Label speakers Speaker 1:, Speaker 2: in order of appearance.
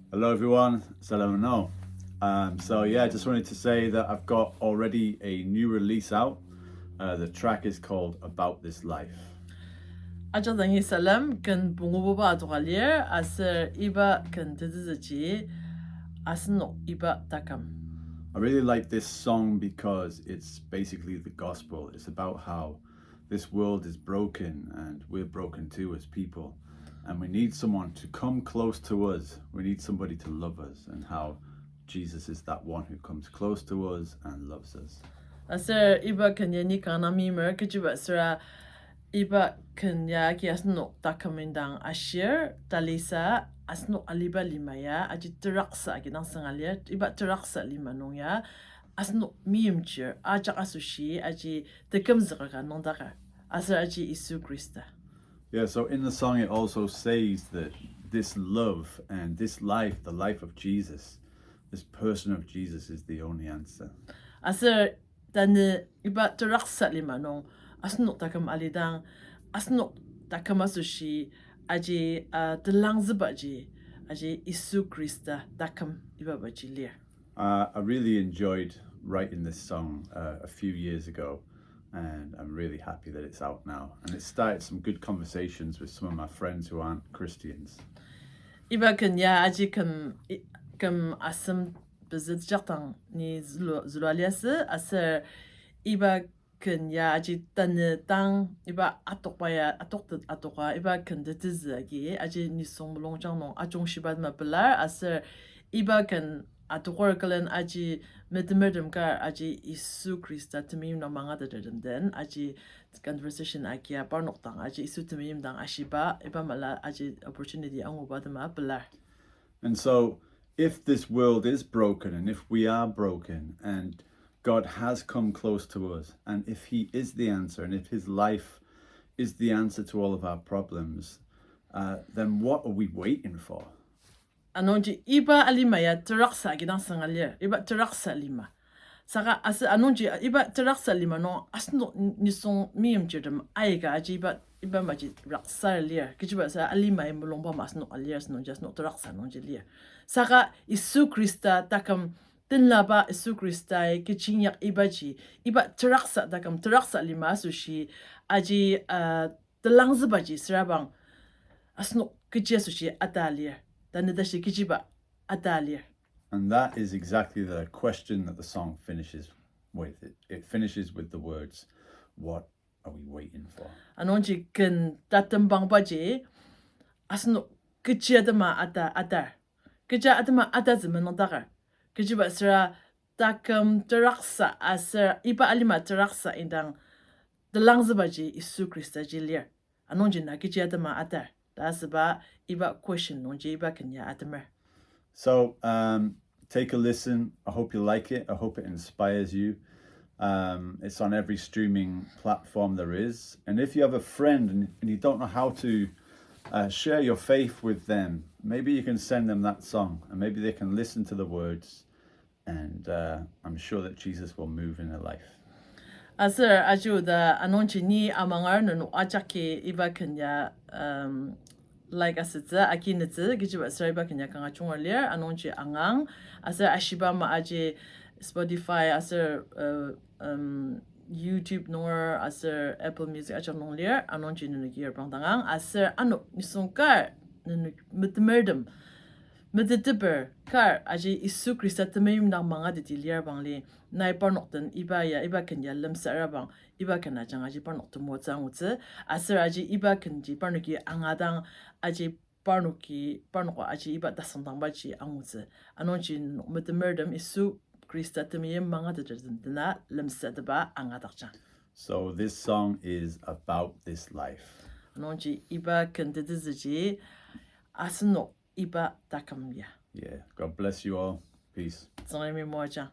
Speaker 1: Hello everyone, salam no. Just wanted to say that I've got already a new release out. The track is called About This Life.
Speaker 2: Ajadangi salam kan bungububa atogalir aser iba kan tedizaji asno iba takam.
Speaker 1: I really like this song because it's basically the gospel. It's about how this world is broken and we're broken too as people. And we need someone to come close to us. We need somebody to love us, and how Jesus is that one who comes close to us and loves us.
Speaker 2: Aser iba kan yani kana mimer kejiba sera iba kan ya ki asno takamindang ashir talisa asno aliba limaya aji teraksa ginang sangalia iba teraksa lima nong ya asno miyemchir ajak asushi aji tekam zaka nondaka aser aji Isu Krista.
Speaker 1: Yeah, so in the song it also says that this love and this life, the life of Jesus, this person of Jesus is the only answer.
Speaker 2: Aser tane iba teraksa lima nong asno takam alidang asno takam asushi aji telang zibaji aji Isu Krista takam iba baji lir.
Speaker 1: I really enjoyed writing this song a few years ago, and I'm really happy that it's out now. And it started some good conversations with some of my friends who aren't Christians.
Speaker 2: Iba kan ya aji kam asam bezit jatang ni zulualiase aser iba kan ya aji tane tang iba atokwa iba kan detizagi aji ni songlong jang nong ajong shibad ma pelar aser iba kan atokor kalen aji medemerdem kar aji Isu Krista temim na mga dadadem den aji conversation akia parnok tang aji Isu temim dang ashiba iba mala aji opportunity ang ubad ma pelar.
Speaker 1: And so if this world is broken, and if we are broken, and God has come close to us, and if he is the answer, and if his life is the answer to all of our problems, then what are we waiting for?
Speaker 2: Anonji iba alimaya teraksa ginang sangalia iba teraksa lima saka asa anonji iba teraksa lima no asno nisong miyem jedem aiga aji iba maji raksa lia kijiba sa alimaya mulomba masno alia sno just no teraksa nonji lia saka Isu Krista takam tinlaba Isu Krista kichinyak iba teraksa takam teraksa lima sushi aji telangzibaji serabang asno kijia sushi atalia.
Speaker 1: And that is exactly the question that the song finishes with. It finishes with the words, what are we waiting for?
Speaker 2: Anonji ken tatembang baji asno kecil adama ada kerja adama ada zaman nondara kerja basra takam teraksa aser iba alima teraksa indang delang zebaji Isu Krista jilir anonji na kerja adama ada dasba iba question nonji iba kenya adama.
Speaker 1: So take a listen. I hope you like it. I hope it inspires you. It's on every streaming platform there is. And if you have a friend and you don't know how to share your faith with them, maybe you can send them that song, and maybe they can listen to the words, and I'm sure that Jesus will move in their life.
Speaker 2: Aser ajuda anonji ni amangar no ajaki iba kenya like asitza akinitze gijiba sriba kenya kanga chungalia anonji angang aser ashiba ma aje Spotify aser YouTube nor aser Apple Music aja nonglia anonji nungi erbandangang aser ano nisongkar mutmerdem medetiber kar aje Isu Krista temem nang mga detilir bangli nai parnokten iba kenya lemsarabang iba kana jang aji parnokten mo zangutze aser aji iba kenji parnoki angadang aji parnoko aji iba dasandang baji angutze anonji medemerdem Isu Krista temem mga detirdena lemsadeba angadakjang.
Speaker 1: So this song is about this life.
Speaker 2: Anonji iba kendedizji asno iba takamya.
Speaker 1: Yeah, God bless you all. Peace.
Speaker 2: 从来没摸着。